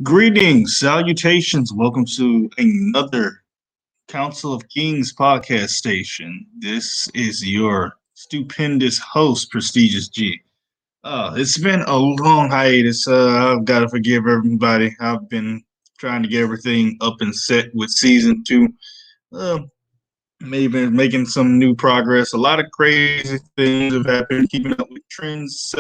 Greetings, salutations. Welcome to another Council of Kings podcast station. This is your stupendous host, Prestigious G. It's been a long hiatus. I've got to forgive everybody. I've been trying to get everything up and set with season two. Uh, Maybe making some new progress. A lot of crazy things have happened. Keeping up with trends,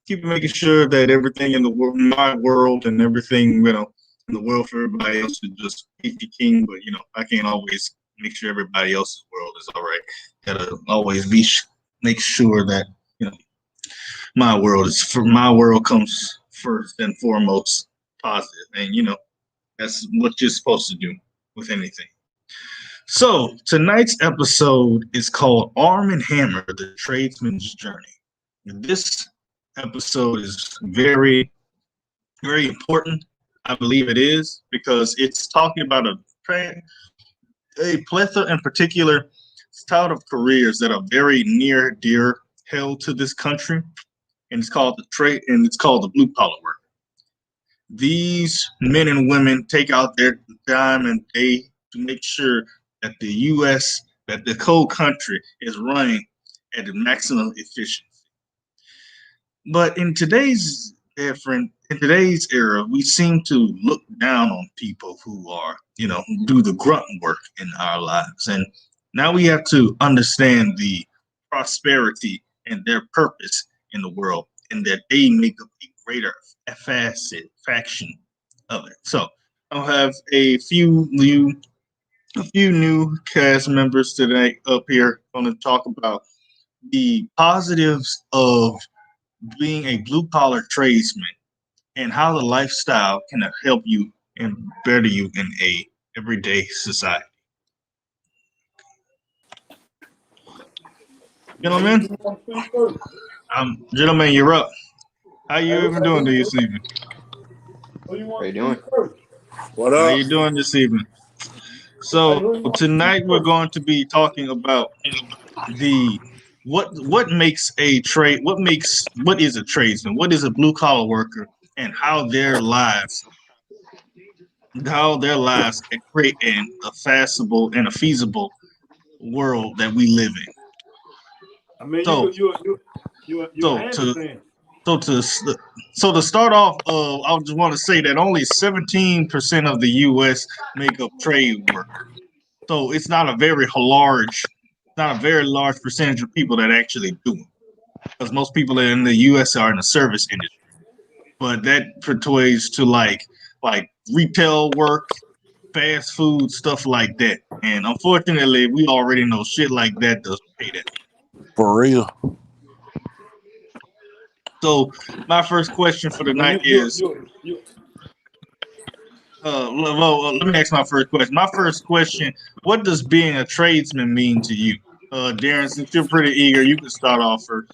keep making sure that everything in my world and everything in the world for everybody else is just peachy king. But I can't always make sure everybody else's world is all right. Gotta always make sure that you know my world comes first and foremost positive, and that's what you're supposed to do with anything. So tonight's episode is called Arm and Hammer: The Tradesman's Journey. This episode is very, very important. I believe it is because it's talking about a plethora in particular type of careers that are very near dear held to this country, and it's called the blue collar work. These men and women take out their time and day to make sure that the U.S. that the whole country is running at the maximum efficiency. But in today's era, we seem to look down on people who do the grunt work in our lives. And now we have to understand the prosperity and their purpose in the world, and that they make up a greater faction of it. So I'll have a few new cast members today up here going to talk about the positives of being a blue collar tradesman and how the lifestyle can help you and better you in a everyday society. Gentlemen, gentlemen, you're up. How you even doing this evening? How you doing? What How up? you doing this evening? So tonight we're going to be talking about the what makes a trade what is a tradesman, what is a blue collar worker, and how their lives can create a fashionable and a feasible world that we live in. I mean, So you so to understand. so to so to start off, I just want to say that only 17% of the U.S. make up trade work. So it's not a very large percentage of people that actually do it, because most people in the U.S. are in the service industry. But that pertains to like retail work, fast food, stuff like that. And unfortunately, we already know shit like that doesn't pay that. For real. So my first question for the I mean, night is, let me ask my first question. My first question: what does being a tradesman mean to you, Darren? Since you're pretty eager, you can start off first.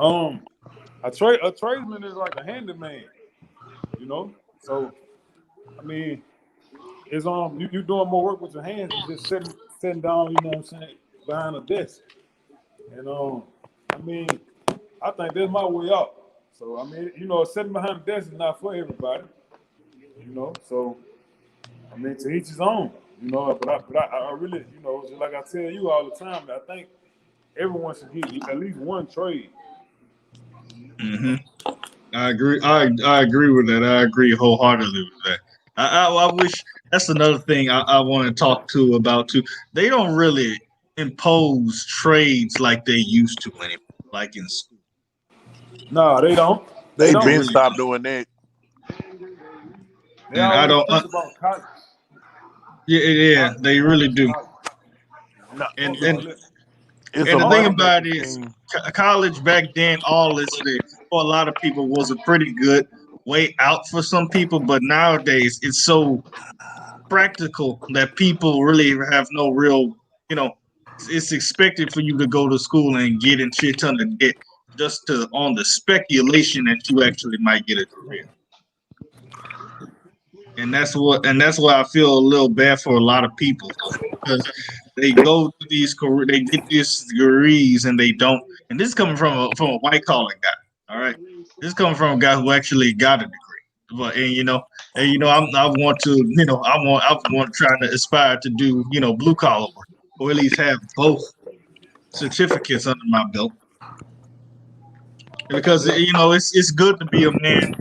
a tradesman is like a handyman, you know. So I mean, it's you doing more work with your hands than just sitting down, you know what I'm saying, behind a desk. And I mean, I think that's my way out. So I mean, sitting behind a desk is not for everybody, you know. So I mean, to each his own, you know. But I really, just like I tell you all the time, I think everyone should get at least one trade. Hmm. I agree. I agree with that. I agree wholeheartedly with that. I wish that's another thing I want to talk to about too. They don't really impose trades like they used to anymore, like in school. No, they don't. They They They don't. been really stopped don't. doing that. They And I always don't. preach about college. Yeah, College, they really do. college. No, And No, and listen. it's and a the Oh, thing money about making it is, scheme. college back then, for a lot of people was a pretty good way out for some people. But nowadays, it's so practical that people really have no real, you know, it's expected for you to go to school and get in shit ton of debt just to on the speculation that you actually might get a career. And that's why I feel a little bad for a lot of people, because they go to they get these degrees and they don't. And this is coming from a white collar guy. All right, this is coming from a guy who actually got a degree. But I want to I want trying to aspire to do blue collar work, or at least have both certificates under my belt, because it's good to be a man.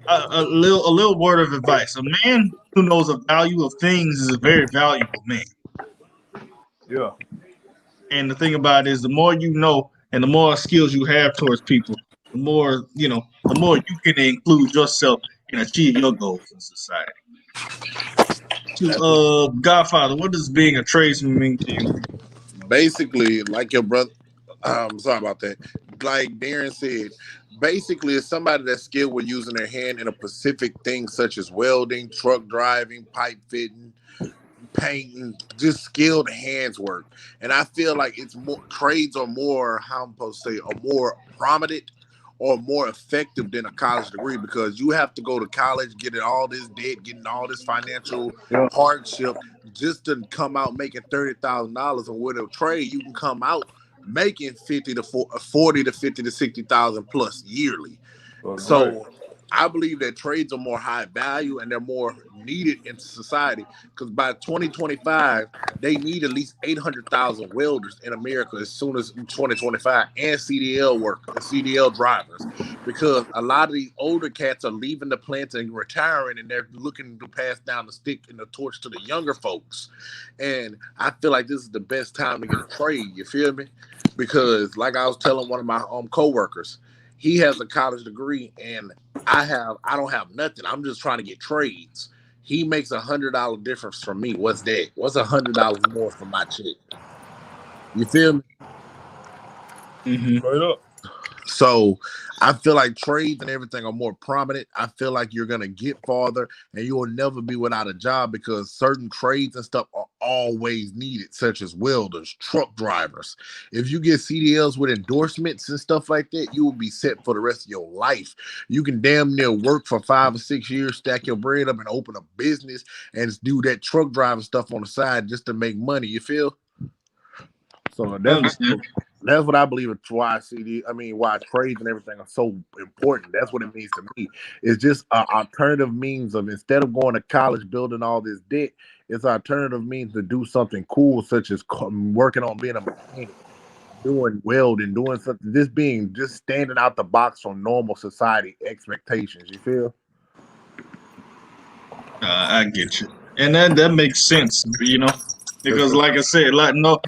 A little word of advice: a man who knows the value of things is a very valuable man. Yeah. And the thing about it is, the more you know, and the more skills you have towards people, the more you can include yourself and achieve your goals in society. To Godfather, what does being a tradesman mean to you? Basically, like your brother, sorry about that. Like Darren said, basically, it's somebody that's skilled with using their hand in a specific thing, such as welding, truck driving, pipe fitting, painting, just skilled hands work. And I feel like it's more trades are more, how I'm supposed to say, are more prominent or more effective than a college degree, because you have to go to college, getting all this debt, getting all this financial Yeah. hardship just to come out making $30,000. And with a trade, you can come out making 40 to 50 to 60,000 plus yearly. Right. So I believe that trades are more high value and they're more needed in society, because by 2025, they need at least 800,000 welders in America as soon as 2025, and CDL workers and CDL drivers, because a lot of these older cats are leaving the plant and retiring, and they're looking to pass down the stick and the torch to the younger folks. And I feel like this is the best time to get a trade. You feel me? Because like I was telling one of my coworkers, he has a college degree and I don't have nothing. I'm just trying to get trades. He makes $100 difference from me. What's that? What's $100 more from my check? You feel me? Mm-hmm. Straight up. So I feel like trades and everything are more prominent. I feel like you're gonna get farther and you will never be without a job, because certain trades and stuff are always needed, such as welders, truck drivers. If you get CDLs with endorsements and stuff like that, you will be set for the rest of your life. You can damn near work for 5 or 6 years, stack your bread up, and open a business and do that truck driving stuff on the side just to make money. You feel? So I understand. that's what I believe. It's why why trades and everything are so important. That's what it means to me. It's just an alternative means of, instead of going to college building all this debt, it's an alternative means to do something cool, such as working on being a mechanic, doing welding, doing something, just standing out the box from normal society expectations. You feel? I get you, and that makes sense, Yes, because sir. like I said, like no,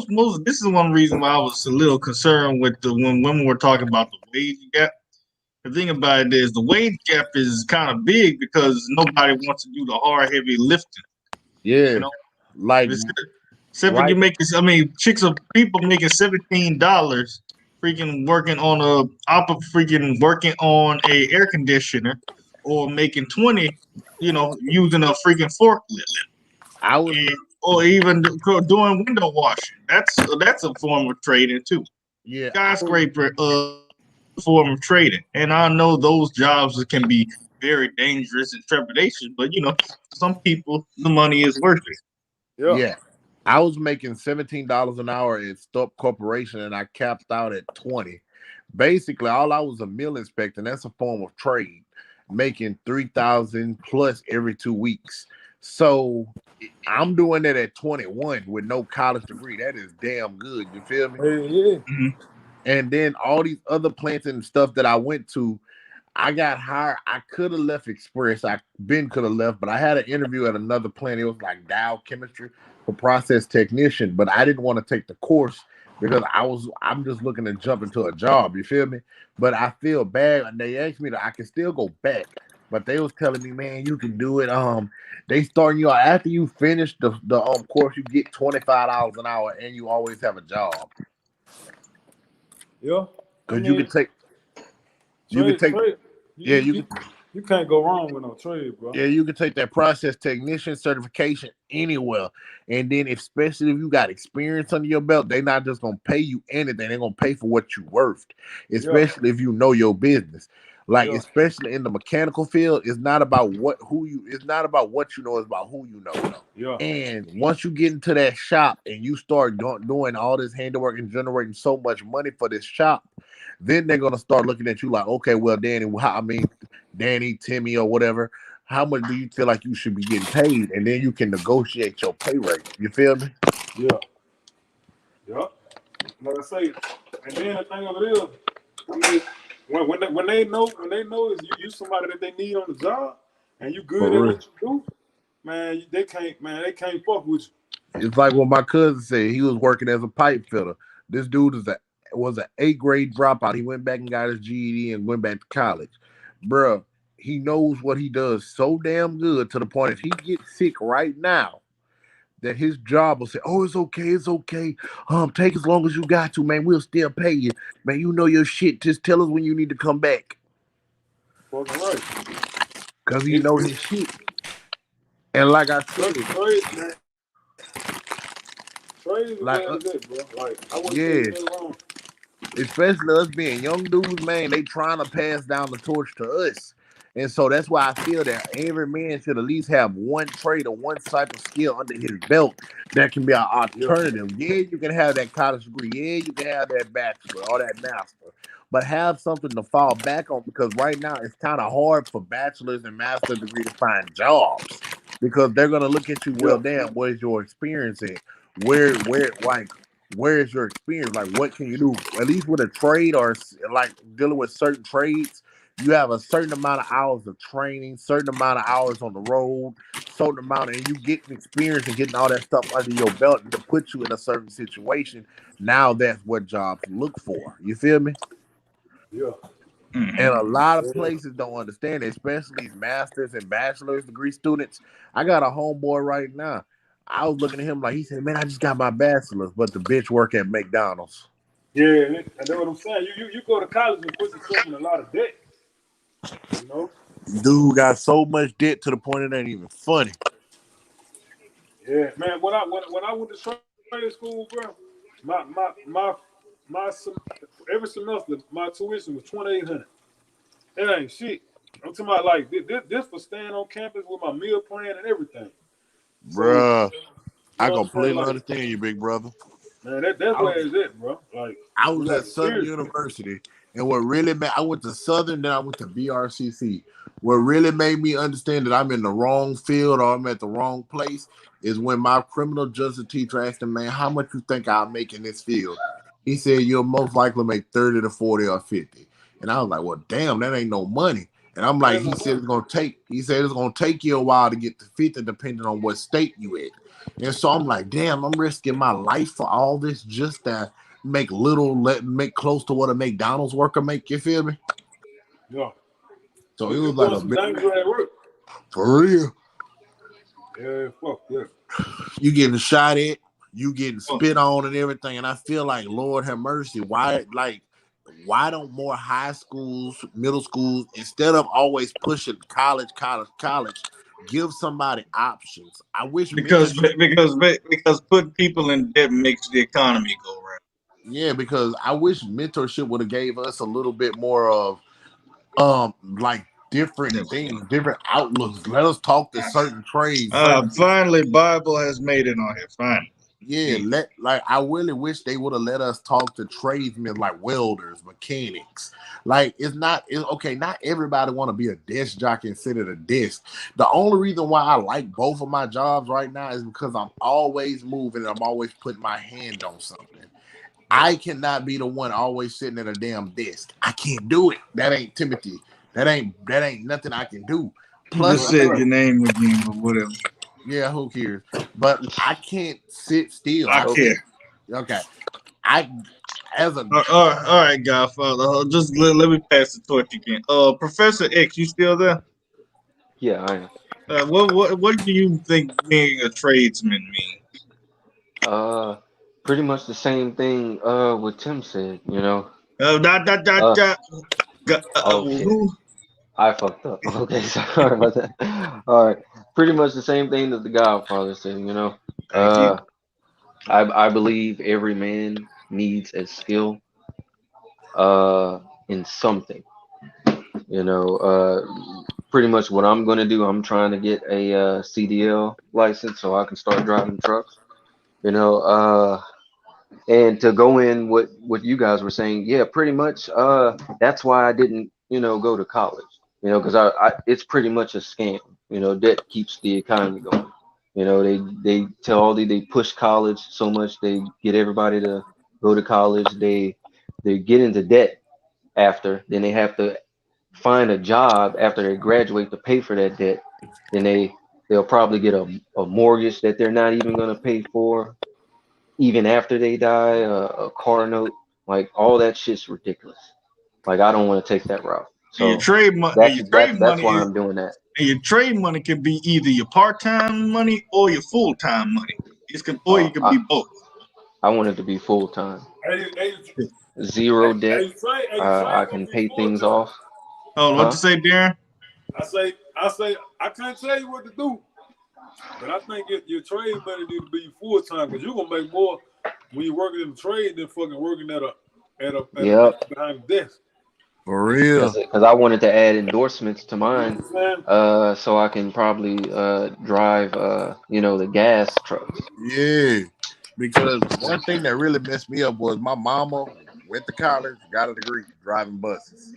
most. This is one reason why I was a little concerned with when we were talking about the wage gap. The thing about it is the wage gap is kind of big because nobody wants to do the hard, heavy lifting. Yeah, You know, like except for you right. make this. I mean, chicks of people making $17, freaking working on freaking working on a air conditioner, or making 20, using a freaking forklift, I was and or even doing window washing. That's a form of trading too. yeah, Skyscraper, form of trading, and I know those jobs can be very dangerous and trepidation, but some people the money is worth it. Yeah. yeah. I was making $17 an hour at S2ep Corporation, and I capped out at 20. Basically, all I was a mill inspector, and that's a form of trade, making 3,000 plus every 2 weeks. So I'm doing that at 21 with no college degree. That is damn good. You feel me? Hey, yeah. Mm-hmm. And then all these other plants and stuff that I went to, I got hired. I could have left Express. Could have left, but I had an interview at another plant. It was like Dow Chemistry for process technician, but I didn't want to take the course because I'm just looking to jump into a job. You feel me? But I feel bad, and they asked me that I can still go back, but they was telling me, man, you can do it. They starting you out after you finish the course, you get $25 an hour, and you always have a job Yeah. I because mean, you could take trade. yeah, You can't go wrong with no trade, bro. yeah, you can take that process technician certification anywhere. And then especially if you got experience under your belt, they're not just gonna pay you anything, they're gonna pay for what you worth, Yeah. especially if you know your business. Like Yeah. especially in the mechanical field, it's not about it's not about what you know, it's about who you know. Yeah. And once you get into that shop and you start doing all this handiwork and generating so much money for this shop, then they're gonna start looking at you like, okay, well, Danny, Danny, Timmy, or whatever, how much do you feel like you should be getting paid? And then you can negotiate your pay rate. You feel me? Yeah. Yeah. Like I say, and then the thing of it is, I mean, when they know is you somebody that they need on the job, and you good For at real. what you do, man, they can't fuck with It's like what my cousin said. He was working as a pipe fitter. This dude was an 8th grade dropout. He went back and got his GED and went back to college. Bruh, he knows what he does so damn good to the point if he gets sick right now, that his job will say, "Oh, it's okay, it's okay. Take as long as you got to, man. We'll still pay you, man. You know your shit. Just tell us when you need to come back, you. Fucking right. cause he It, know it, his shit." And like I trade, said, man. Trade is like where it's at, bro. Like I wouldn't say yeah, it's nothing wrong. especially us being young dudes, man, they trying to pass down the torch to us. And so that's why I feel that every man should at least have one trade or one type of skill under his belt that can be an Yeah. alternative. Yeah, you can have that college degree. Yeah, you can have that bachelor or that master. But have something to fall back on, because right now it's kind of hard for bachelor's and master degree to find jobs, because they're gonna look at you, well, Yeah. damn, where's your experience at? Like, where is your experience? Like, what can you do? At least with a trade or like dealing with certain trades, you have a certain amount of hours of training, certain amount of hours on the road, certain amount, and you getting experience and getting all that stuff under your belt and to put you in a certain situation. Now that's what jobs look for. You feel me? Yeah. And a lot of Yeah. places don't understand it, especially these masters and bachelor's degree students. I got a homeboy right now. I was looking at him like, he said, "Man, I just got my bachelor's, but the bitch work at McDonald's." Yeah, and that's what I'm saying. You go to college and put yourself in a lot of debt. You know. Dude got so much debt to the point it ain't even funny. Yeah, man. When I went to trade school, bro, my every semester my tuition was $2,800. It ain't shit. I'm talking about like this for staying on campus with my meal plan and everything. So Bruh, you I know what I'm saying? completely Like, understand you, big brother. man, that's I where was it's at, bro. Like I you was got at to Southern serious. University, and what really made I went to Southern, then I went to BRCC. What really made me understand that I'm in the wrong field or I'm at the wrong place is when my criminal justice teacher asked him, "Man, how much you think I'll make in this field?" He said, "You'll most likely make 30 to 40 or 50." And I was like, "Well, damn, that ain't no money." And I'm That like, ain't no money. he said it's gonna take you a while to get to 50, depending on what state you in. And so I'm like, damn, I'm risking my life for all this just to make close to what a McDonald's worker make. You feel me? Yeah, So it you was like doing a some bit dangerous at work. for real. Yeah, fuck yeah. You getting shot at, you getting Oh, spit on and everything. And I feel like, Lord have mercy, why don't more high schools, middle schools, instead of always pushing college, give somebody options? I wish because mentorship. because putting people in debt makes the economy go round. Yeah, because I wish mentorship would have gave us a little bit more of like different There we things, different outlooks. Let us talk to certain trades, certain Finally, Bible has made it on here. Finally, yeah, Jesus. I really wish they would have let us talk to tradesmen like welders, mechanics. Like it's okay, not everybody want to be a desk jockey and sit at a desk. The only reason why I like both of my jobs right now is because I'm always moving and I'm always putting my hand on something. Yeah. I cannot be the one always sitting at a damn desk. I can't do it. That ain't Timothy. That ain't nothing I can do. You Plus, just Right, said right. your name again, but whatever. yeah, who cares? But I can't sit still. I I Oh, care. can't. Okay, I as a All right, Godfather. Just let me pass the torch again. Professor X, you still there? yeah, I am. What do you think being a tradesman means? Uh, Pretty much the same thing. What Tim said. Dot dot dot Uh, dot. oh shit, Who? I fucked up. Okay, sorry about that. All right, pretty much the same thing that the Godfather said. Thank you. Uh, I believe every man needs a skill. In something. You know, pretty much what I'm gonna do. I'm trying to get a CDL license so I can start driving trucks. You know, and to go in what you guys were saying, yeah, pretty much. That's why I didn't, go to college. because it's pretty much a scam. Debt keeps the economy going. They tell they push college so much, they get everybody to go to college. They get into debt after, then they have to find a job after they graduate to pay for that debt. Then they'll probably get a mortgage that they're not even going to pay for even after they die, a car note. Like, all that shit's ridiculous. Like, I don't want to take that route. And your So trade money, and that's your that's trade that's money why is, I'm doing that. and your trade money can be either your part-time money or your full-time money. Or you can I be both. I want it to be full time, Hey, hey, zero debt. Trey I gonna can be pay full things time. off. Oh, what Huh? you say, Darren? I say, I can't tell you what to do, but I think your trade money need to be full time because you're gonna make more when you're working in the trade than fucking working at a Yep. behind the desk. For real. Because I wanted to add endorsements to You know mine, what I'm saying? so I can probably drive the gas trucks. Yeah. Because one thing that really messed me up was my mama went to college, got a degree driving buses.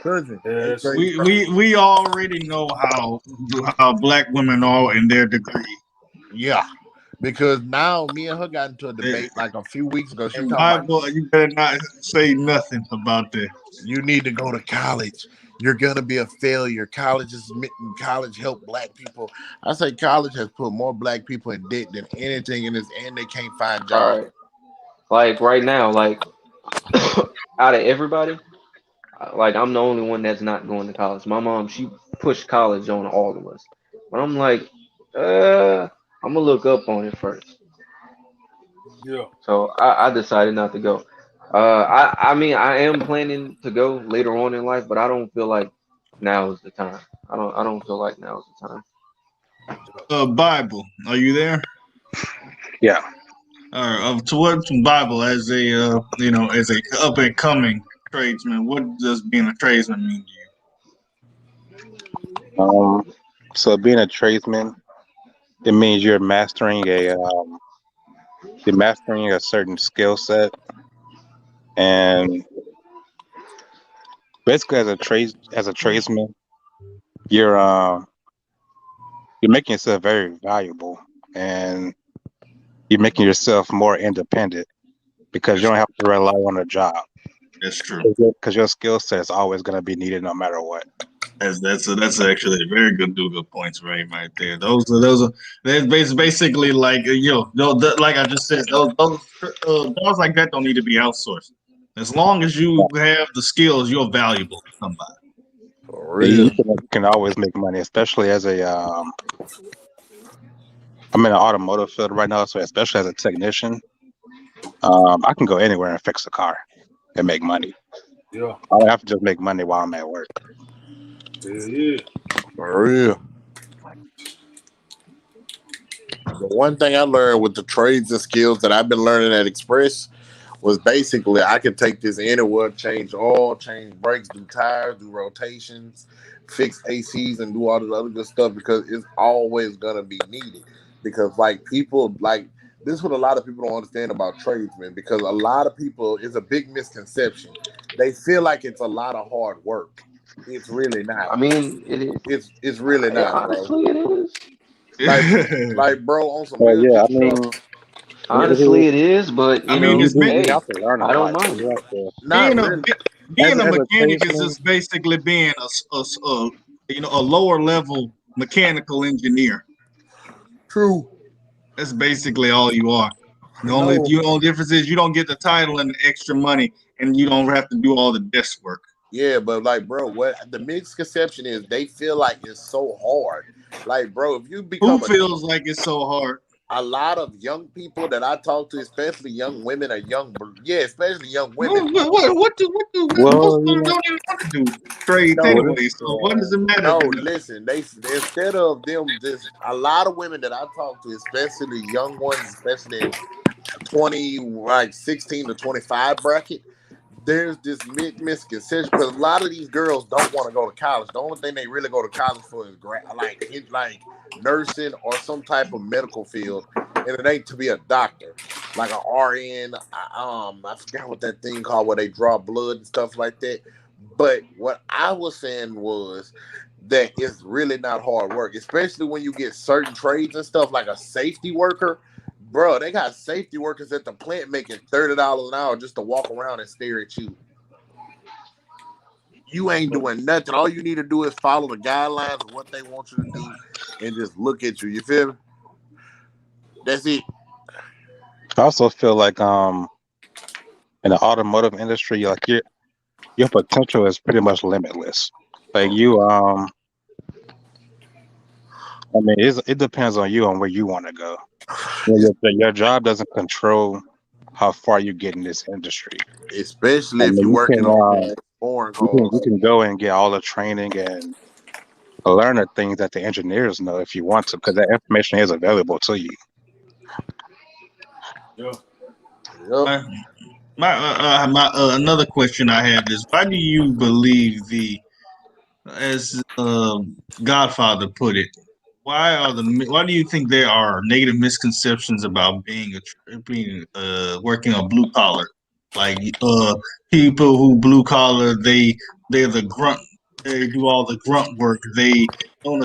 Cousin, they Yes. crazy. We already know how black women are in their degree. Yeah. Because now me and her got into a Eh, debate like a few weeks ago. She was And talking about Bible, you better not say nothing about that. you need to go to college. You're gonna be a failure. College help black people. I say college has put more black people in debt than anything in this, and they can't find All jobs. right. Like right now, like out of everybody, like I'm the only one that's not going to college. My mom, she pushed college on all of us, but I'm like, I'm gonna look up on it first. Yeah. So I decided not to go. I mean, I am planning to go later on in life, but I don't feel like now is the time. I don't feel like now is the time. Bible, are you there? Yeah. Towards Bible as a as a up and coming tradesman, what does being a tradesman mean to you? Um, so being a tradesman, it means you're mastering a certain skill set, and basically as a tradesman, you're um you're making yourself very valuable, and you're making yourself more independent because you That's don't have to rely on a job that's true. because your skill set is always going to be needed no matter what. That's actually a very good points right there. Those are that's basically like like I just said, jobs like that don't need to be outsourced. As long as you have the skills, you're valuable to somebody. For Yeah, real. you can always make money, especially as I'm in the automotive field right now, so especially as a technician, I can go anywhere and fix a car and make money. Yeah. I don't have to just make money while I'm at work. Yeah. For real. The one thing I learned with the trades and skills that I've been learning at Express was basically I could take this anywhere, change oil, change brakes, do tires, do rotations, fix ACs, and do all the other good stuff because it's always gonna be needed. Because like people like this is what a lot of people don't understand about tradesmen because a lot of people it's a big misconception. They feel like it's a lot of hard work. It's really not. I mean, it is. It's really not, bro. Honestly, it is. Like like bro on some So real yeah, G I stuff. mean, Honestly, it is. But I mean, you have hey, to learn a I don't lot. mind it. You have to, Not really. being a as a mechanic is tradesman, just basically being a lower level mechanical engineer. True. That's basically all you are. No. The only difference is you don't get the title and the extra money, and you don't have to do all the desk work. Yeah, but like, bro, what the misconception is they feel like it's so hard. Like, bro, if you Who become feels like it's so hard? a lot of young people that I talk to, especially young women or especially young women. Most well, of you them know, don't even want to do trades well, No, anyway. this, So what does it matter no, to them? listen, they instead of them just a lot of women that I talk to, especially young ones, especially in 20 like 16 to 25 bracket, there's this misconception because a lot of these girls don't want to go to college. The only thing they really go to college for is like nursing or some type of medical field, and it ain't to be a doctor, like an RN. I forgot what that thing called where they draw blood and stuff like that. But what I was saying was that it's really not hard work, especially when you get certain trades and stuff like a safety worker. Bro, they got safety workers at the plant making $30 an hour just to walk around and stare at you. You ain't doing nothing. All you need to do is follow the guidelines of what they want you to do and just look at you. You feel me? That's it. I also feel like in the automotive industry, like your potential is pretty much limitless. Like you I mean it depends on you on where you want to go. Your job doesn't control how far you get in this industry. Especially I if you're mean working on foreign cars. you can go and get all the training and learn the things that the engineers know if you want to, because that information is available to you. Yeah. Yep. My another question I have is, why do you believe the, as Godfather put it, why do you think there are negative misconceptions about being working on blue collar, like people who blue collar, they're the grunt, they do all the grunt work, they don't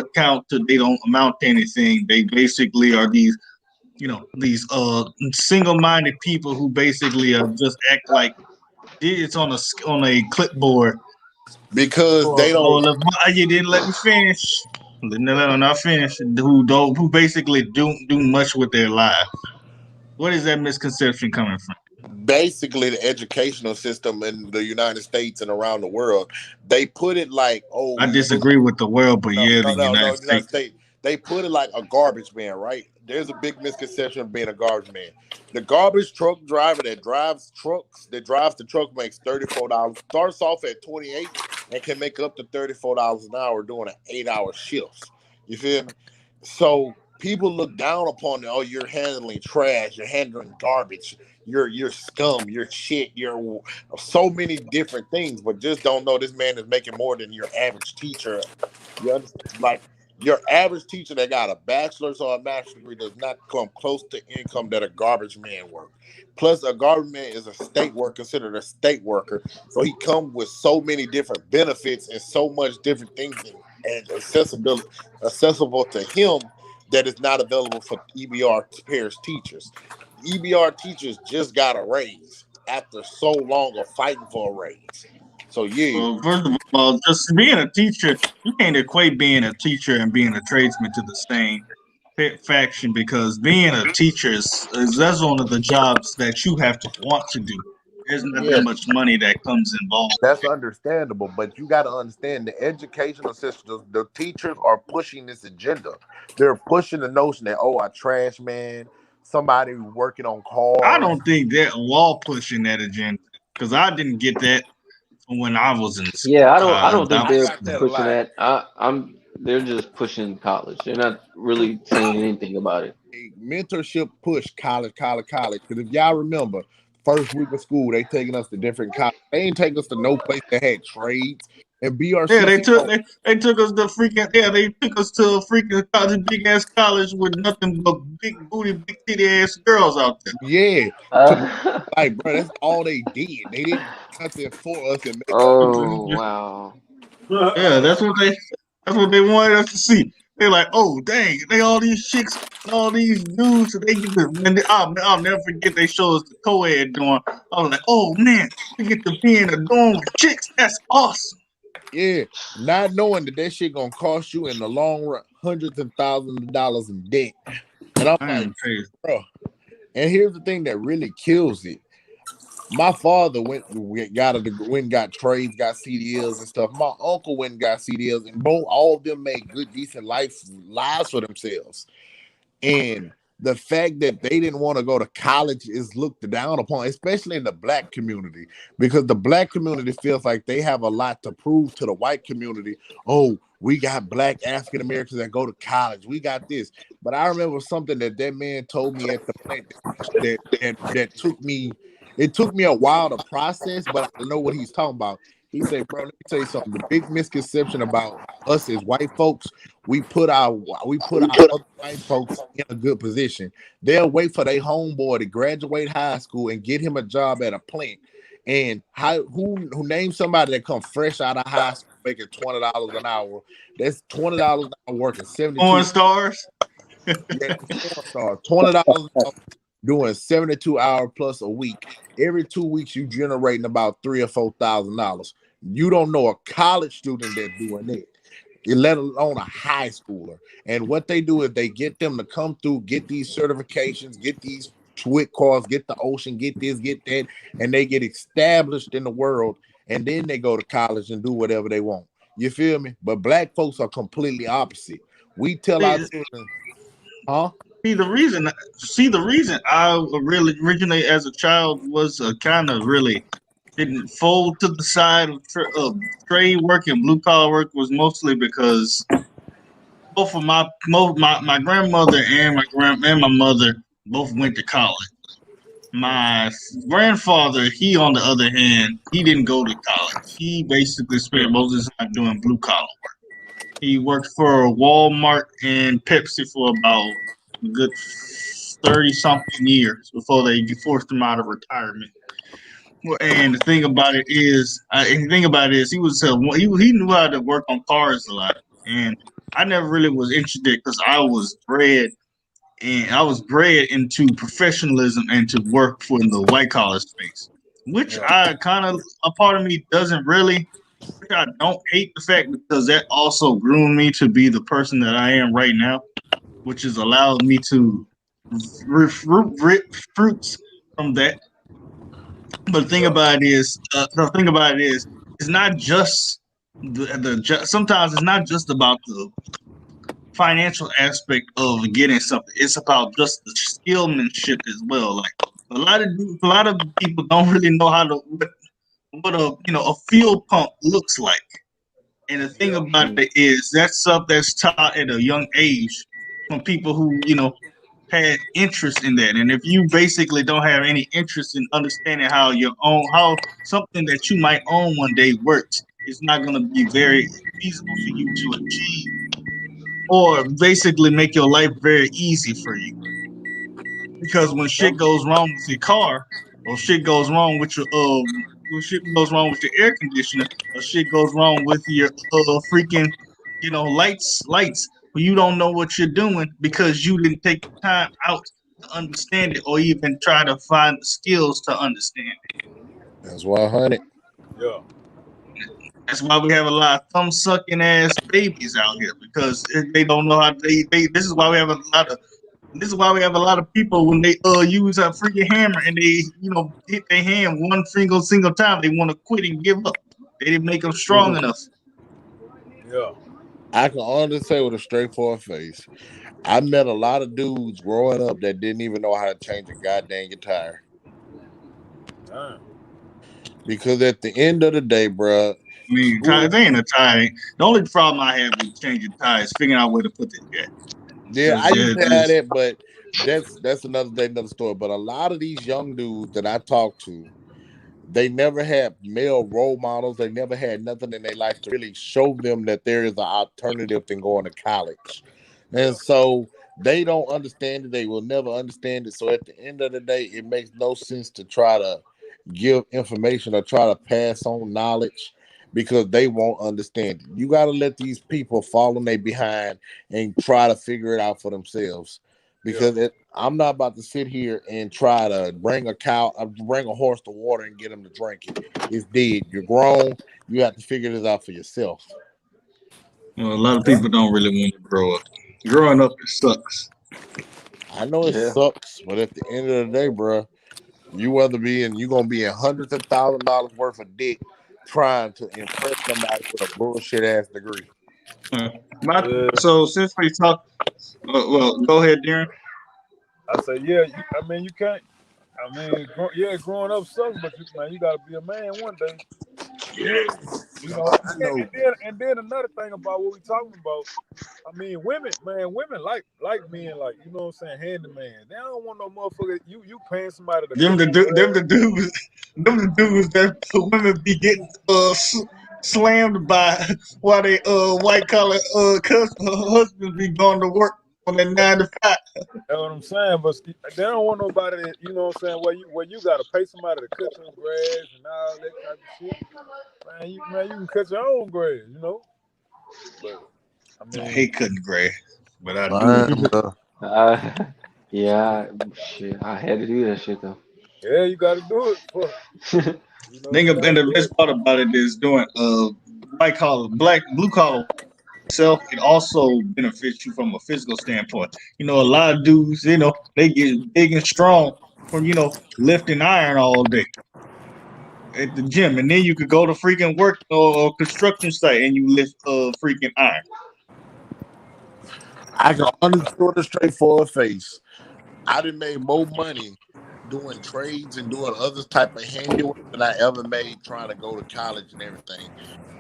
amount to anything, they basically are these single minded people who basically just act like it's on a clipboard. Because they Oh, don't. look, you didn't let me finish. No, not finish. Who basically don't do much with their life. What is that misconception coming from? Basically, the educational system in the United States and around the world, they put it like, oh, I you disagree with the world, but no, yeah, no, the no, no, United United States. States. They put it like a garbage man, right? There's a big misconception of being a garbage man. The garbage truck driver that drives the truck makes $34. Starts off at 28 and can make up to $34 an hour doing an 8-hour shifts. You feel me? So people look down upon it. Oh, you're handling trash. You're handling garbage. You're scum. You're shit. You're so many different things, but just don't know this man is making more than your average teacher. You understand? Like your average teacher that got a bachelor's or a master's degree does not come close to income that a garbage man work. Plus, a garbage man is a state worker, considered a state worker, so he comes with so many different benefits and so much different things and accessible to him that is not available for EBR pairs teachers. EBR teachers just got a raise after so long of fighting for a raise. So yeah, Well, first of all, just being a teacher, you can't equate being a teacher and being a tradesman to the same faction, because being a teacher is that's one of the jobs that you have to want to do. There's not that yeah, much money that comes involved. that's understandable, but you got to understand the educational system. The teachers are pushing this agenda. They're pushing the notion that a trash man, somebody working on I cars. don't think they're all pushing that agenda, because I didn't get that when I was in Yeah, I college. don't think I they're got that a pushing lot. that. They're just pushing college. They're not really saying anything about it. A mentorship push college. Because if y'all remember, first week of school, they taking us to different college. They ain't taking us to no place that had trades and Yeah, BRCC. they took us to freaking they took us to a freaking college, big ass college with nothing but big booty, big titty ass girls out there. Yeah, to Uh, like, bro, that's all they did. They didn't do nothing for us and make us. oh wow. Yeah, that's what they wanted us to see. They're like, oh dang, they all these chicks, all these dudes, they get the and I'll never forget they showed us the co-ed dorm. I was like, oh man, we get to be in a dorm with chicks. That's awesome. Yeah, not knowing that shit gonna cost you in the long run hundreds of thousands of dollars in debt. And I'm I like, am crazy. bro. And here's the thing that really kills it. My father went and got trades, got CDLs and stuff. My uncle went and got CDLs, and both all of them made good, decent lives for themselves. And the fact that they didn't want to go to college is looked down upon, especially in the black community, because the black community feels like they have a lot to prove to the white community. Oh, we got black African Americans that go to college. We got this. But I remember something that man told me at the plant that took me. It took me a while to process, but I know what he's talking about. He said, "Bro, let me tell you something. The big misconception about us as white folks, we put our other white folks in a good position. They'll wait for their homeboy to graduate high school and get him a job at a plant. And who names somebody that come fresh out of high school making $20 an hour? That's $20 an hour working 72. Porn stars. Yeah, porn star, $20 an hour doing 72 hour plus a week. Every 2 weeks you generating about $3,000 or $4,000. You don't know a college student that's doing it, let alone a high schooler. And what they do is they get them to come through, get these certifications, get these TWIC cards, get the ocean, get this, get that, and they get established in the world. And then they go to college and do whatever they want. You feel me? But black folks are completely opposite. We tell our See, children, huh? see the reason I really originally as a child was kind of really didn't fold to the side of trade work and blue collar work was mostly because both of my grandmother and my mother both went to college. My grandfather, he on the other hand, he didn't go to college. He basically spent most of his time doing blue collar work. He worked for Walmart and Pepsi for about a good 30 something years before they forced him out of retirement. Well, and the thing about it is, he was he knew how to work on cars a lot, and I never really was interested because I was bred into professionalism and to work for the white collar space, which Yeah. I kind of a part of me doesn't really. Which I don't hate the fact because that also groomed me to be the person that I am right now, which has allowed me to rip fruits from that. But Yeah. the thing about it is, it's not just sometimes it's not just about the financial aspect of getting something. It's about just the skillmanship as well. Like a lot of people don't really know how to what a fuel pump looks like. And the thing Yeah. about it is that's stuff that's taught at a young age from people who had interest in that. And if you basically don't have any interest in understanding how something that you might own one day works, it's not going to be very feasible for you to achieve or basically make your life very easy for you. Because when shit goes wrong with your car, or shit goes wrong with your when shit goes wrong with your air conditioner, or shit goes wrong with your freaking lights, but you don't know what you're doing because you didn't take the time out to understand it or even try to find the skills to understand it. That's 100. Yeah. That's why we have a lot of thumb sucking ass babies out here because they don't know how they this is why we have a lot of this is why we have a lot of people when they use a freaking hammer and they hit their hand one single time they want to quit and give up. They didn't make them strong enough. Yeah. I can honestly say with a straightforward face, I met a lot of dudes growing up that didn't even know how to change a goddamn guitar. Damn. Because at the end of the day, bro, I mean, school, they ain't a tie. The only problem I have with changing ties is figuring out where to put the jack. yeah, I Because used to have that, but that's another day, another story. But a lot of these young dudes that I talk to, they never had male role models. They never had nothing in their life to really show them that there is an alternative than going to college. And Yeah. so they don't understand it. They will never understand it. So at the end of the day, it makes no sense to try to give information or try to pass on knowledge because they won't understand it. You got to let these people fall on their behind and try to figure it out for themselves. Yeah. Because I'm not about to sit here and try to bring a horse to water and get him to drink it. It's dead. You're grown. You have to figure this out for yourself. a lot of people don't really want to grow up. Growing up it sucks. I know it Yeah. sucks, but at the end of the day, bro, you gonna be in hundreds of $1,000s worth of dick trying to impress somebody with a bullshit ass degree. Uh, Yeah. so since we talk, well, go ahead, Darren. I say, yeah. I mean, you can't. I mean, growing up sucks, but you gotta be a man one day. You know, I know. and then another thing about what we talking about. I mean, women like men, like you know what I'm saying, handyman. They don't want no motherfucker. You paying somebody to cut your Them grass. the dudes, them the dudes that women be getting slammed by while they white collar husbands be going to work. on that 9 to 5. That's what I'm saying. But they don't want nobody that, you know what I'm saying, where you gotta pay somebody to cut your grass and all that type of shit. Man, you can cut your own grass, you know. But I I mean, hate cutting grass, but I do it. Man, bro. Yeah, shit. I had to do that shit though. yeah, you gotta do it. Fuck, you know, Thing you and gotta the do best it. part about it is doing blue collar itself. It also benefits you from a physical standpoint. A lot of dudes, they get big and strong from lifting iron all day at the gym, and then you could go to freaking work or construction site and you lift freaking iron. I can understand the straightforward face. I done made more money doing trades and doing other type of handiwork than I ever made trying to go to college and everything.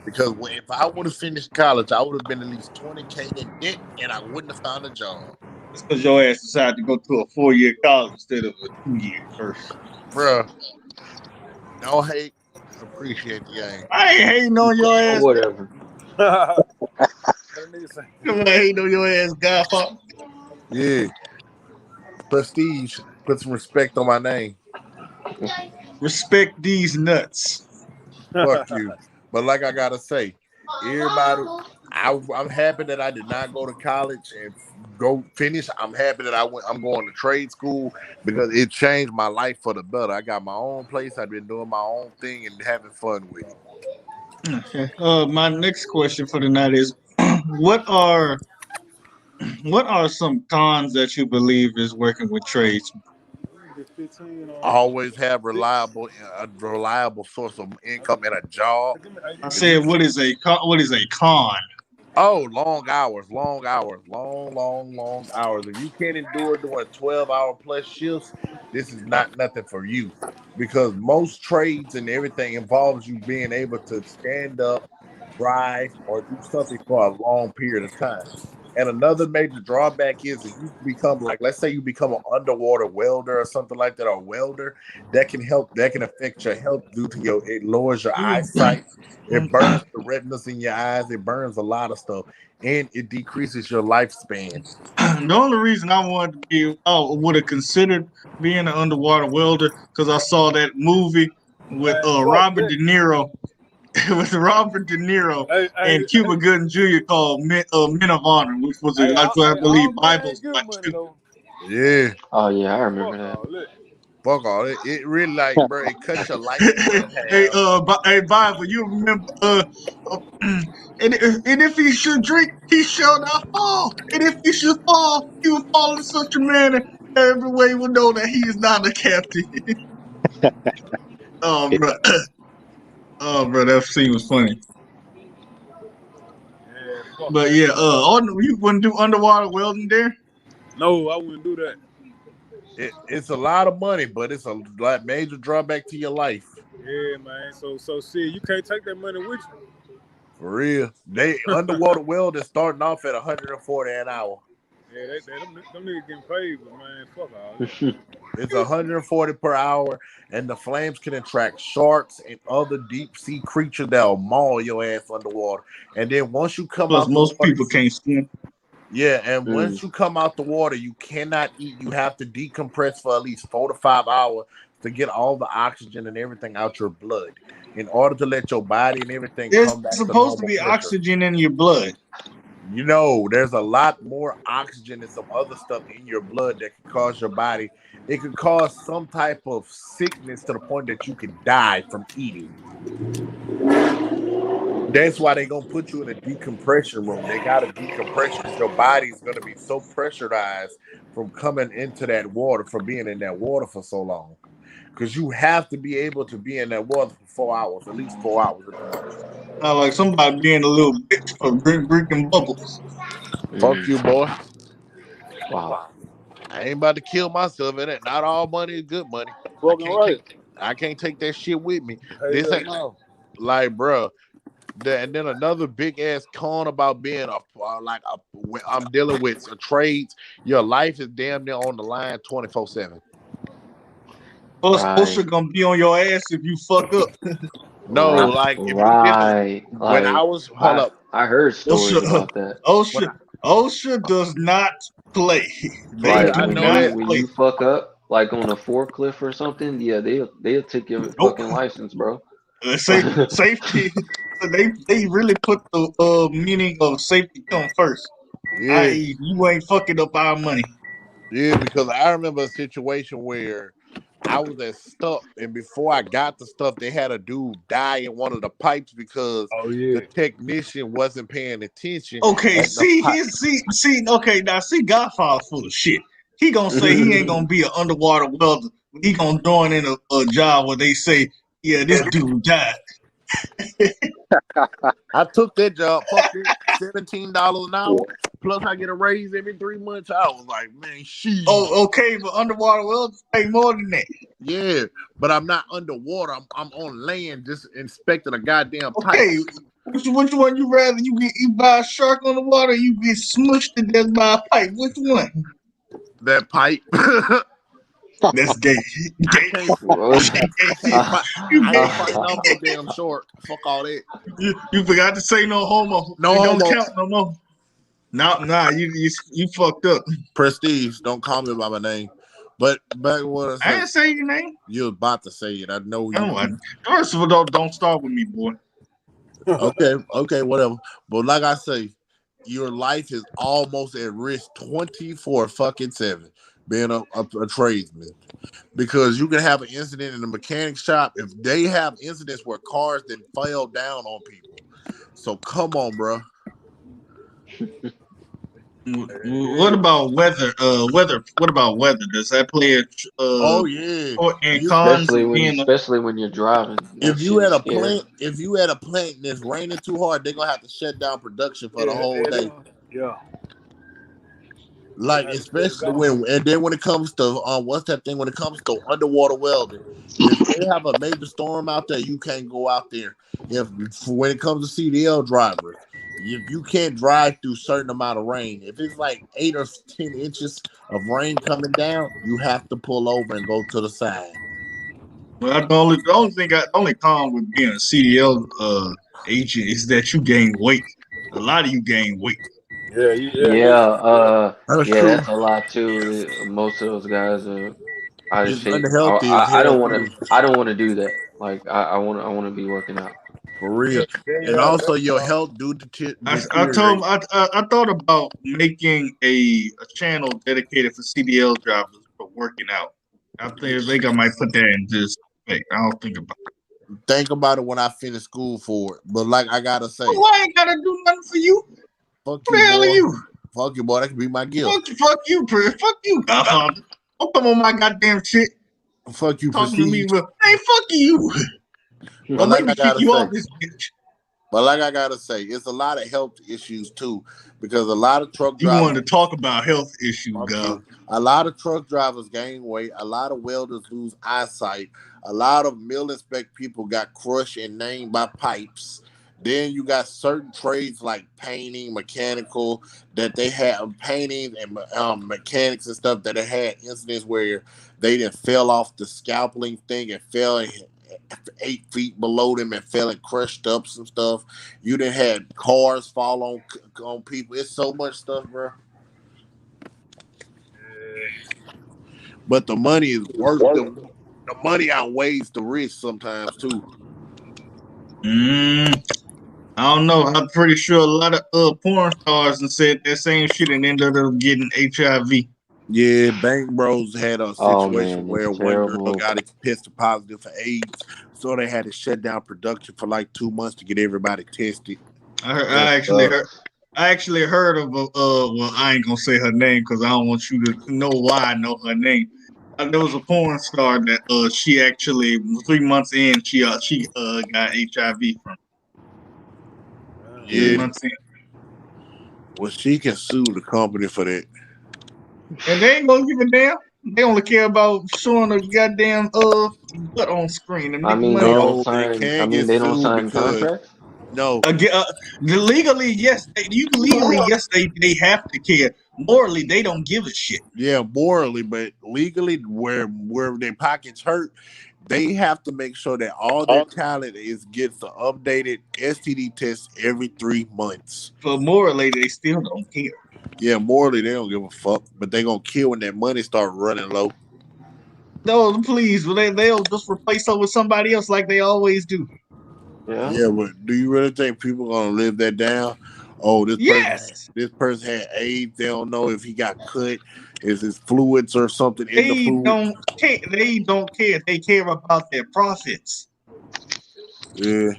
Because if I would have finished college, I would have been at least 20K in debt and I wouldn't have found a job. It's because your ass decided to go to a 4-year college instead of a 2-year first. Bruh, don't hate, appreciate the game. I ain't hating on your ass. Whatever. That nigga say, I'm not hating on your ass, Godfather. Yeah. Prestige. Put some respect on my name. Respect these nuts. Fuck you. But like I gotta say, everybody, I'm happy that I did not go to college and go finish. I'm happy that I'm going to trade school because it changed my life for the better. I got my own place. I've been doing my own thing and having fun with it. Okay. My next question for tonight is, what are what are some cons that you believe is working with trades? get 15 on Always have six. a reliable source of income and a job. I If you said, what is a con? Oh, long hours, long hours. If you can't endure doing 12-hour plus shifts, this is not nothing for you. Because most trades and everything involves you being able to stand up, drive, or do something for a long period of time. And another major drawback is if you become like, let's say you become an underwater welder or something like that, or welder, that can affect your health due to it lowers your eyesight, it burns the retinas in your eyes. It burns a lot of stuff, and it decreases your lifespan. The only reason I wanted to would have considered being an underwater welder because I saw that movie with Man, fuck Robert that. De Niro, with Robert De Niro Hey, and Cuba Gooding Jr. called Men of Honor, which was I believe all that Bible's ain't good like money though. Yeah, Oh yeah, I remember Fuck that. all that. fuck all it. It really like, bro. It cuts your lifespan in hey, half. hey, Bible, you remember? And if he should drink, he shall not fall. And if he should fall, he will fall in such a manner that everyone will know that he is not a captain. Oh, bro. Oh, bro, that scene was funny. Yeah, fuck But that. yeah, you wouldn't do underwater welding there? No, I wouldn't do that. It's a lot of money, but it's a like major drawback to your life. Yeah, man. So see, you can't take that money with For real, they you. underwater welding starting off at 140 an hour. Yeah, them niggas getting paid, but man, fuck all that. It's 140 per hour, and the flames can attract sharks and other deep sea creatures that'll maul your ass underwater. And then once you come Plus, out the most water, people can't swim. yeah, and once you come out the water, you cannot eat. You have to decompress for at least 4 to 5 hours to get all the oxygen and everything out your blood in order to let your body and everything There's come back to supposed to normal be pressure. oxygen in your blood. There's a lot more oxygen and some other stuff in your blood that can cause your body. It could cause some type of sickness to the point that you could die from eating. That's why they're gonna put you in a decompression room. They got a decompression. Your body's gonna be so pressurized from coming into that water, from being in that water for so long. Because you have to be able to be in that water for 4 hours, at least 4 hours at the most. Like somebody being a little bitch for drinking bubbles. Fuck you, boy. Wow. I ain't about to kill myself in it. Not all money is good money. I Fucking can't right. take I can't take that shit with me. This Hell ain't no. like, bruh. And then another big ass con about being when I'm dealing with a trades. Your life is damn near on the line 24/7. Plus, Right. OSHA gonna be on your ass if you fuck up. No, Right. like if you dealing Right. when I Like was hold up I heard stories OSHA, about that. when OSHA, OSHA does not play. They Yeah, Like do I when know not you that. when play. you fuck up, like on a forklift or something, yeah, they'll take your Nope. fucking license, bro. Safety. So they really put the meaning of safety come first. Yeah, I.e., you ain't fucking up our money. yeah, because I remember a situation where I was at stuff, and before I got the stuff, they had a dude die in one of the pipes because Oh the yeah. technician wasn't paying attention, Okay, and the see pipe. his see. Okay, now see Godfather full of shit. He gonna say he ain't gonna be an underwater welder. He gonna join in a job where they say, yeah, this dude died. I took that job. Fuck it, $17 an hour. Plus, I get a raise every 3 months. I was like, man, she. Oh, okay, but underwater welders pay more than that. Yeah, but I'm not underwater. I'm on land, just inspecting a goddamn pipe. Okay, which one you rather you get eaten by a shark on the water, or you get smushed to death by a pipe? Which one? That pipe. That's gay. I Gay. can't. I can't fight. You I gay. ain't fighting off no damn short. Fuck all that. You forgot to say no homo. No It don't homo. count no more. Nah, you fucked up. Prestige. Don't call me by my name. But back to what I I said. didn't say your name. You was about to say it. I know I don't you. want. First of all, don't start with me, boy. Okay, whatever. But like I say, your life is almost at risk 24 fucking 7 being a tradesman. Because you can have an incident in the mechanic shop if they have incidents where cars that fell down on people. So come on, bro. What about weather? Weather. What about weather? Does that play a Oh yeah. pro and You cons of being a? especially when you're driving, that shit is scary. if you had a plant and it's raining too hard, they're gonna have to shut down production for the Yeah, whole day. yeah. Like Had to shut it especially down. and then when it comes to what's that thing when it comes to underwater welding, if they have a major storm out there, you can't go out there. If when it comes to CDL drivers, if you can't drive through certain amount of rain, if it's like 8 or 10 inches of rain coming down, you have to pull over and go to the side. Well, the only con with being a CDL agent is that you gain weight. A lot of you gain weight. Yeah, That's yeah, true. that's a lot too. Most of those guys are out of It's shape. unhealthy as I hell don't want to. too. I don't want to do that. Like I want to be working out. For real. Then you And have also your health do I told deteriorate. I thought about making a channel dedicated for CDL drivers for working out. I think I might put that in this. Wait, I'll think about it. Think about it when I finish school for it. But like I gotta say, Oh, I ain't gotta do nothing for you. fuck Who you, the hell are boy. you? Fuck you, boy. That could be my gift. Fuck you, Godfather. Don't come on my goddamn shit. Fuck you, Talking to me, prestige. well, hey, fuck you. But Don't make like me I kick gotta you say, off this bitch. it's a lot of health issues too, because a lot of truck You drivers. wanted to talk about health issues, Fuck God. you. A lot of truck drivers gain weight. A lot of welders lose eyesight. A lot of mill inspect people got crushed and named by pipes. Then you got certain trades like painting, mechanical, that they have painting and mechanics and stuff that they had incidents where they didn't fell off the scalpeling thing and fell 8 feet below them and fell and crushed up some stuff. You didn't had cars fall on people. It's so much stuff, bro. But the money is worth the money outweighs the risk sometimes too. Mm, I don't know. I'm pretty sure a lot of porn stars and said that same shit and ended up getting HIV. Yeah, Bank Bros had a Oh situation man, it's where one girl terrible. got tested positive for AIDS, so they had to shut down production for like 2 months to get everybody tested. That sucks. I actually heard of well, I ain't gonna say her name because I don't want you to know why I know her name. There was a porn star that she actually 3 months in she got HIV from three Yeah, Mm. months in, well, she can sue the company for that. and they ain't gonna give a damn. They only care about showing a goddamn butt on screen and I making mean, they money off. don't No, they sign. I can't mean, get they don't sued sign because contracts. no, Legally, yes, yes, they have to care. Morally, they don't give a shit. yeah, morally, but legally, where their pockets hurt, they have to make sure that all their talent is gets an updated STD test every 3 months. But morally, they still don't care. Yeah, morally they don't give a fuck, but they gonna kill when that money start running low. No, please, they'll just replace her with somebody else like they always do. Yeah. Yeah, but do you really think people gonna live that down? Oh, Yes, this person had AIDS. They don't know if he got cut. Is his fluids or something in the they food? don't care. They don't care. They care about their profits. Yeah.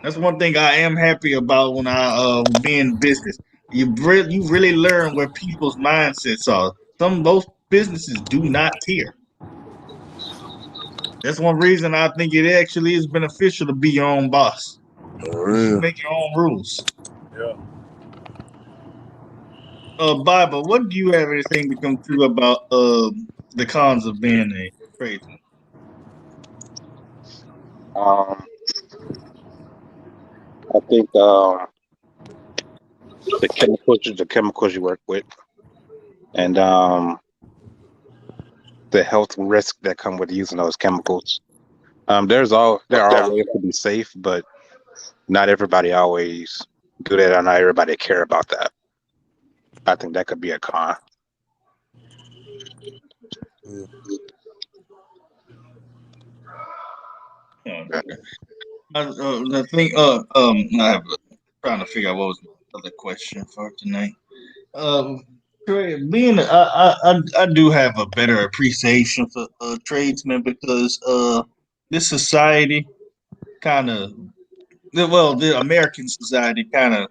That's one thing I am happy about when I be in business. You really learn where people's mindsets are. Most businesses do not care. That's one reason I think it actually is beneficial to be your own boss. For You real. make your own rules. Yeah. Bible, what do you have anything to come through about the cons of being a tradesman? Um, I think the chemicals you work with, and the health risk that come with using those chemicals. There are ways to be safe, but not everybody always do that, or not everybody care about that. I think that could be a con. Yeah. Okay. The thing, trying to figure out what was my other question for tonight. Being, I do have a better appreciation for tradesmen because this society kind of, the American society kind of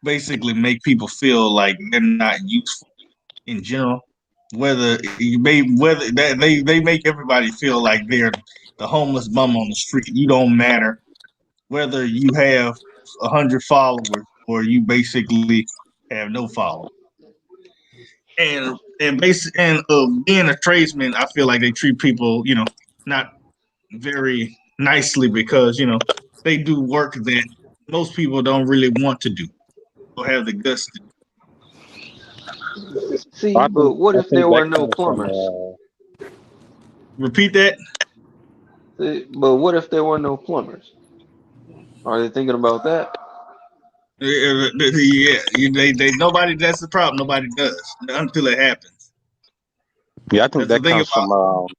basically make people feel like they're not useful in general. Whether they make everybody feel like they're the homeless bum on the street. You don't matter whether you have 100 followers or you basically have no followers. And being a tradesman, I feel like they treat people, not very nicely because they do work that most people don't really want to do or have the guts to do. See, but what I if think there that were no comes from plumbers? Repeat that. But what if there were no plumbers? Are they thinking about that? Yeah, nobody. That's the problem. Nobody does until it happens. yeah, I think That's the that thing comes about. from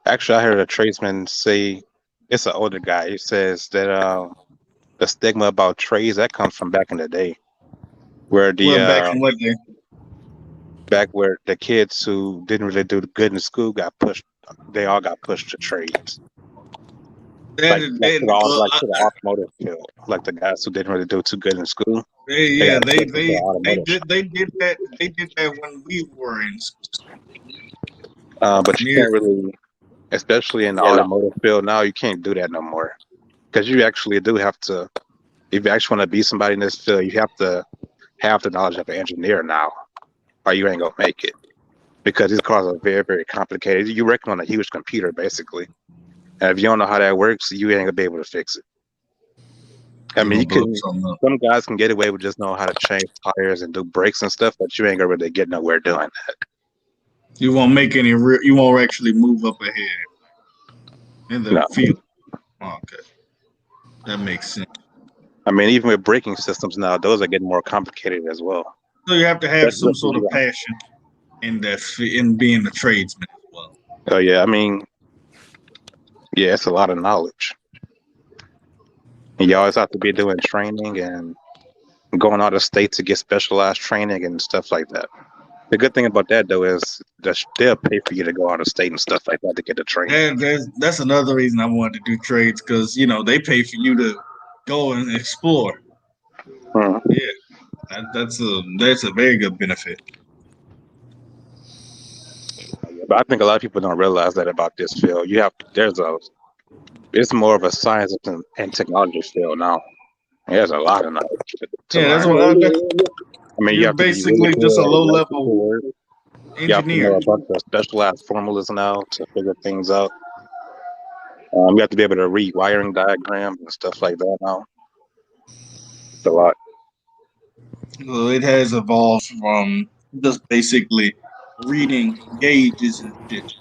actually I heard a tradesman say it's an older guy. He says that the stigma about trades that comes from back in the day, where Well, back in what day? back where the kids who didn't really do good in school got pushed. They all got pushed to trades, like And, to the automotive field. Like the guys who didn't really do too good in school, they yeah, got pushed into the automotive. they did that. They did that when we were in school. But you Yeah, can't really, especially in the automotive field now, you can't do that no more because you actually do have to. If you actually want to be somebody in this field, you have to have the knowledge of an engineer now, or you ain't gonna make it because these cars are very, very complicated. You working on a huge computer basically, and if you don't know how that works, you ain't gonna be able to fix it. I you're mean, gonna you blow can. something up. Some guys can get away with just knowing how to change tires and do brakes and stuff, but you ain't gonna really get nowhere doing that. You won't make any real. You won't actually move up ahead in the No, field. Okay, that makes sense. I mean, even with braking systems now, those are getting more complicated as well. So you have to have Especially some if sort of you passion in being a tradesman as well. Oh yeah, I mean, yeah, it's a lot of knowledge. And you always have to be doing training and going out of state to get specialized training and stuff like that. The good thing about that though is that they'll pay for you to go out of state and stuff like that to get the training. That's another reason I wanted to do trades because they pay for you to go and explore. Hmm. Yeah, that's a very good benefit. But I think a lot of people don't realize that about this field. It's more of a science and technology field now. There's a lot of knowledge to Yeah, that's learn. what I mean, you you're have to be really basically good just a at low electrical level work. You have to know engineer. a bunch of specialized formulas now to figure things out. You have to be able to read wiring diagrams and stuff like that now. It's a lot. Well, it has evolved from just basically reading gauges and shit.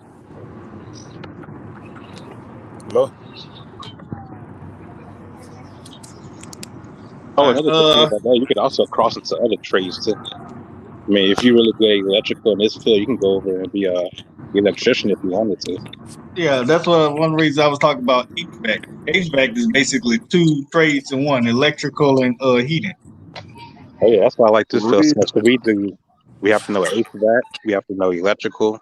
Hello? Oh, All right. another good thing about that, you could also cross into other trades too. I mean, if you really good electrical in this field, you can go over and be a electrician if you wanted to. Yeah, that's one reason I was talking about HVAC. HVAC is basically two trades in one: electrical and heating. Oh yeah, that's why I like this field so Real. much. We have to know HVAC, we have to know electrical,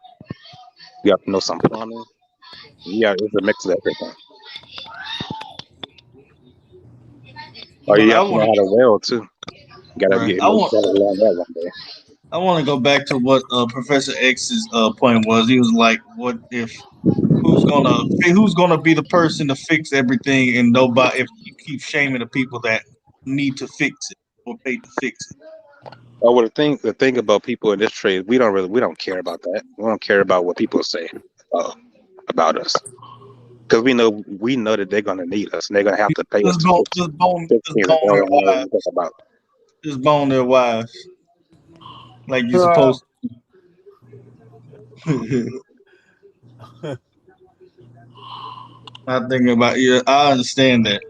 we have to know some plumbing. Yeah, it's a mix of everything. Oh, But you I have to know want how to weld too. You gotta right. get gotta learn that one day. I want to go back to what Professor X's point was. He was like, "What if who's gonna be the person to fix everything, and nobody if you keep shaming the people that need to fix it or pay to fix it." Oh, well, the thing about people in this trade, we don't care about that. We don't care about what people say uh, about us because we know that they're gonna need us and they're gonna have to pay us to fix things that they don't even know anything about. Just bone their wives like you're Uh, supposed to. I'm thinking about yeah. I understand that.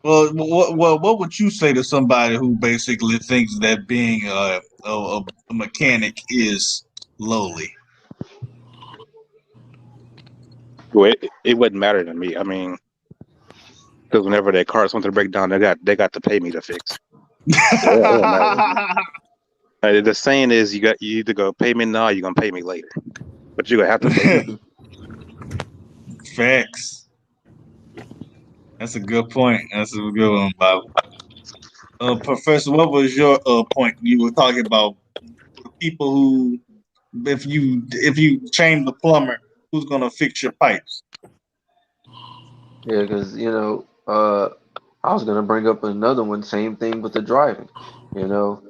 What would you say to somebody who basically thinks that being a mechanic is lowly? Well, it wouldn't matter to me. I mean, because whenever their cars want to break down, they got to pay me to fix. So it don't matter to me. The saying is, you either go pay me now, or you're gonna pay me later, but you're gonna have to pay me. Facts. That's a good point. That's a good one, Bob. Professor, what was your point? You were talking about people who, if you change the plumber, who's gonna fix your pipes? Yeah, because I was gonna bring up another one. Same thing with the driving. You know,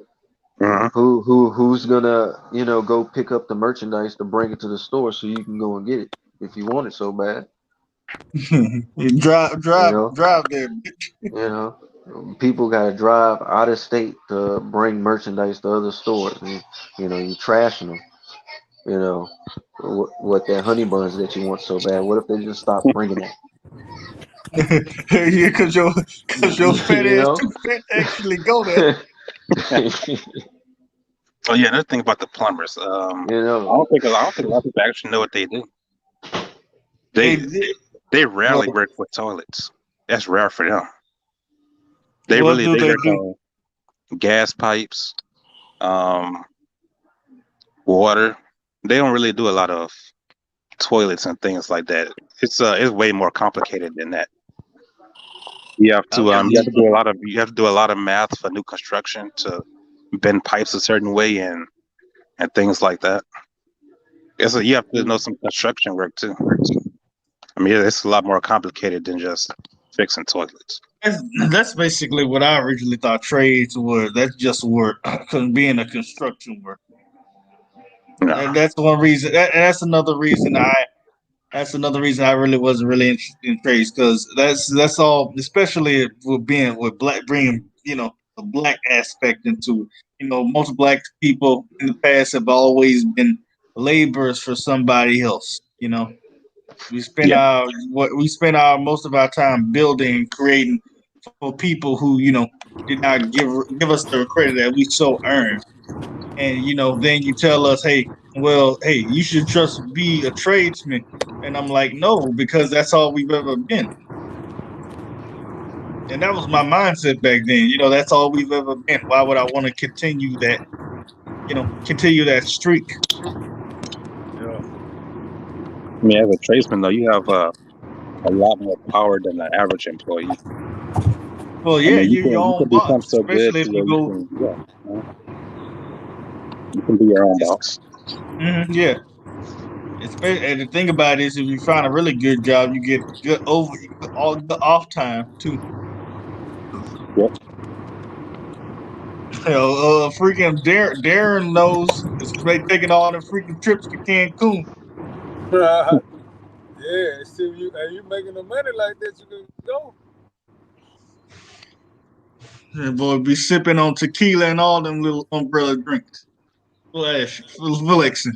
Mhm. who's gonna go pick up the merchandise to bring it to the store so you can go and get it if you want it so bad. You drive, You drive, know, drive there, bitch. you know, people gotta drive out of state to bring merchandise to other stores, and you trashing them. You know, what that honey buns that you want so bad. What if they just stop bringing that? Yeah, cause your fat You ass know. too fat to actually go there. Oh yeah, another thing about the plumbers, You I know, don't think a lot of people actually know what they do. They They did. they rarely Well, work with toilets. That's rare for them. what do They they work do? on gas pipes, um, water. They don't really do a lot of toilets and things like that. It's way more complicated than that. I wouldn't You have to even. do a lot of math for new construction to bend pipes a certain way and things like that. You have to know some construction work too. I mean, it's a lot more complicated than just fixing toilets. That's basically what I originally thought trades were. That's just work, because being a construction worker. No. That's one reason. That's another reason I. That's another reason I really wasn't really interested in trades because that's all. Especially with being with black, bringing the black aspect into it. Most black people in the past have always been laborers for somebody else. We spend Yeah. our most of our time building and creating for people who did not give us the credit that we so earned. And then you tell us, hey, well, hey, you should just be a tradesman. And I'm like, no, because that's all we've ever been. And that was my mindset back then. That's all we've ever been. Why would I want to continue that? Continue that streak. yeah. I mean, as a tradesman, though, you have a lot more power than the average employee. Well, I yeah, mean, you're your you own can become boss, so good especially to if you where you go. can, yeah, you can be your own boss. Yeah. And the thing about it is, if you find a really good job, you get good all the off time too. Yep. Freaking Darren knows it's taking all the freaking trips to Cancun. Yeah, see you making the money like that, you can go. And boy, be sipping on tequila and all them little umbrella drinks. Flexing.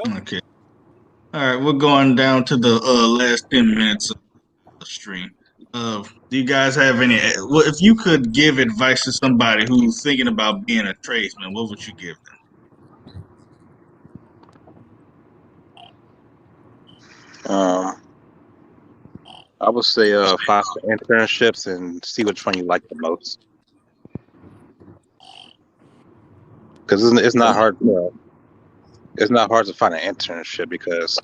Yep. Okay. All right, we're going down to the last 10 minutes of the stream. Do you guys have any? Well, if you could give advice to somebody who's thinking about being a tradesman, what would you give Um, I would say find some internships and see which one you like the most. Because it's not hard. It's not hard to find an internship because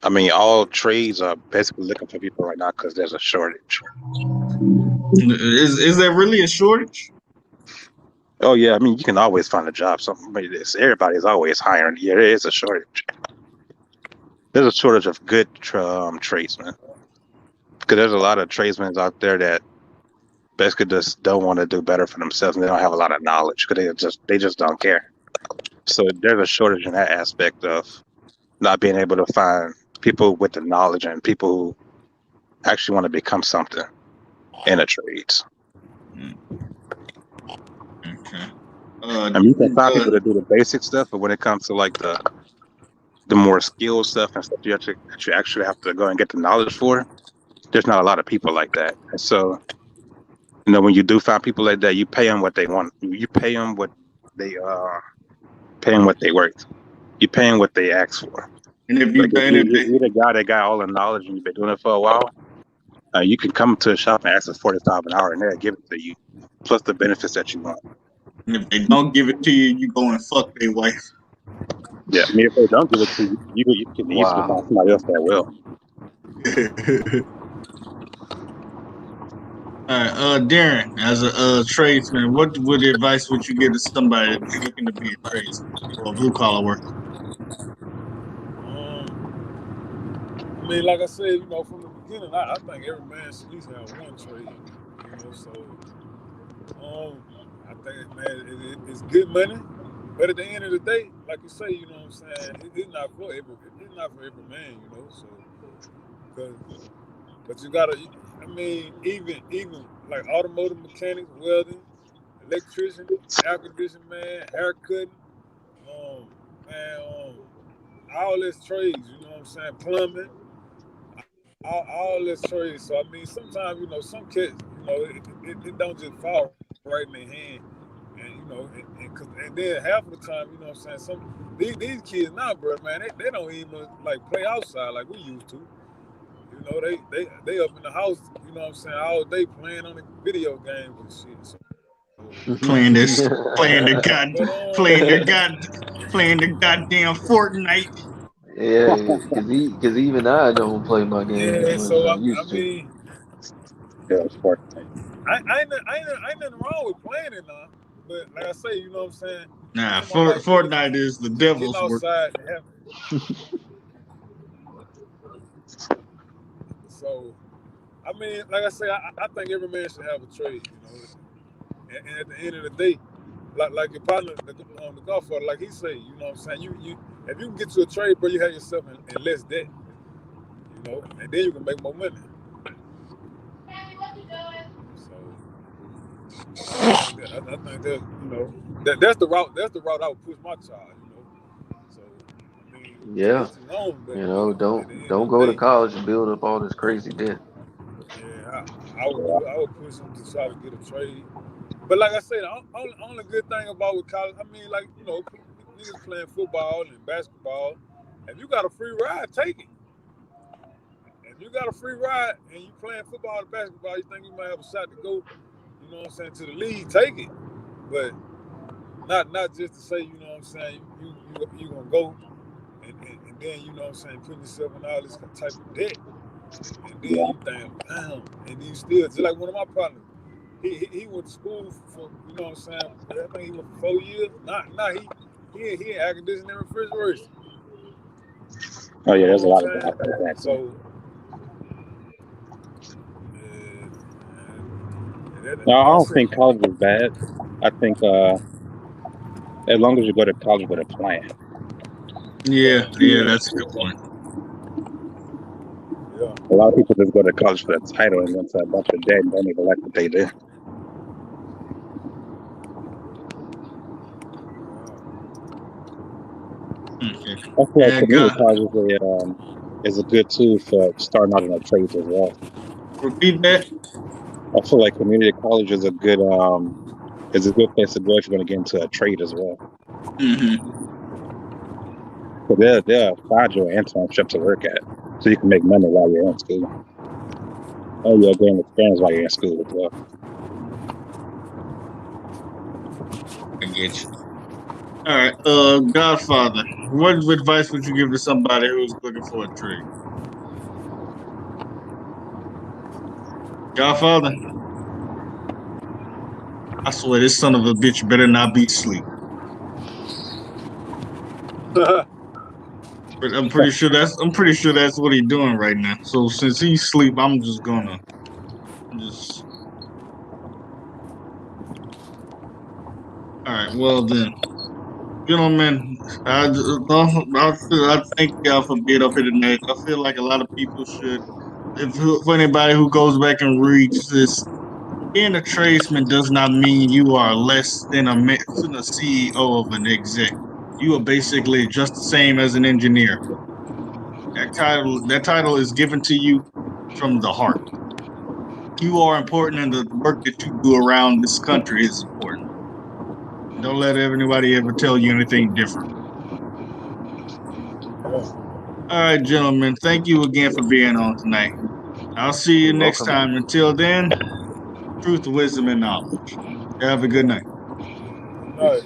I mean all trades are basically looking for people right now because there's a shortage. them? Is there really a shortage? Oh yeah, I mean you can always find a job. Everybody's always hiring. Yeah, there is a shortage. There's a shortage of good tradesmen because there's a lot of tradesmen out there that basically just don't want to do better for themselves and they don't have a lot of knowledge because they just don't care. So there's a shortage in that aspect of not being able to find people with the knowledge and people who actually want to become something in a trades. Okay. I mean, you can find people that do the basic stuff, but when it comes to like the more skilled stuff and stuff that you actually have to go and get the knowledge for, there's not a lot of people like that. And so, when you do find people like that, you pay them what they want. You pay them what they pay them what they worth. You pay them what they ask for. And if Like you and if they, you're the guy that got all the knowledge and you've been doing it for a while, you can come to a shop and ask for $45 an hour and they'll give it to you, plus the benefits that you want. and if they don't give it to you, you go and fuck their wife. Yeah, I mean, if they don't give it to you, you can easily find Wow. somebody else that will. All right, Darren, as a tradesman, what advice would you give to somebody that's looking to be a tradesman or a blue collar worker? I mean, like I said, from the beginning, I think every man should at least have one trade. So I think, man, it's good money. But at the end of the day, like you say, what I'm saying, it's not for every man, So, but you gotta, I mean, even like automotive mechanics, welding, electrician, air conditioning man, hair cutting, all this trades, what I'm saying, plumbing, all this trades. So I mean, sometimes some kids, it don't just fall right in their hand, and then half of the time, what I'm saying, these kids now, bro, man, they don't even like play outside like we used to. They up in the house, what I'm saying, all day playing on the video games and shit. So, Playing the goddamn Fortnite. Yeah, cause even I don't play my games as yeah, much as so I I used to. mean, Yeah, sport. ain't nothing wrong with playing it now, but like I say, what I'm saying, Nah, my life really Fortnite is the getting devil's work. outside and having. So, I mean, like I say, I think every man should have a trade, and at the end of the day, like your partner on the golf course, like he say, what I'm saying, you if you can get to a trade, bro, you have yourself in less debt, and then you can make more money. So I think that that's the route I would push my child, So I mean, to Yeah, each his own, but at the end don't of the go to day, college and build up all this crazy debt. yeah, I would push him to try to get a trade. But like I said, the only good thing about with college, I mean, like, niggas playing football and basketball. If you got a free ride, take it. If you got a free ride and you playing football and basketball, you think you might have a shot to go, to the league, take it. But not just to say, what I'm saying, you gonna go and then, putting yourself in all this type of debt. And then you think, damn, and you still, just like one of my partners, he went to school for, I think he went for 4 years. He in air conditioning and refrigeration. Oh yeah, You there's a know lot what of I'm guys like saying? that. So, No, I like I don't said, think college is bad. I think as long as you go to college with a plan. Yeah, that's a good point. yeah. A lot of people just go to college for the title and then to a bunch of debt and don't even like what they do. Okay. I feel like And community college is a good tool for starting out in the trades as well. repeat that. I feel like community college is a good place to go if you're going to get into a trade as well. Mm-hmm. So they'll find you an internship to work at, so you can make money while you're in school. Oh, you'll gain experience while you're in school as well. I get you. All right. Godfather, what advice would you give to somebody who's looking for a trade? Godfather, I swear this son of a bitch better not be asleep. But I'm pretty sure that's what he's doing right now. So since he's asleep, I'm just gonna just. All right. Well then, gentlemen, I thank y'all for being up here tonight. I feel like a lot of people should, for anybody who goes back and reads this, being a tradesman does not mean you are less than a CEO of an exec. You are basically just the same as an engineer. That title is given to you from the heart. You are important, and the work that you do around this country is important. Don't let anybody ever tell you anything different. All right, gentlemen. Thank you again for being on tonight. I'll see you You're next welcome. time. Until then, truth, wisdom, and knowledge. Have a good night. Nice.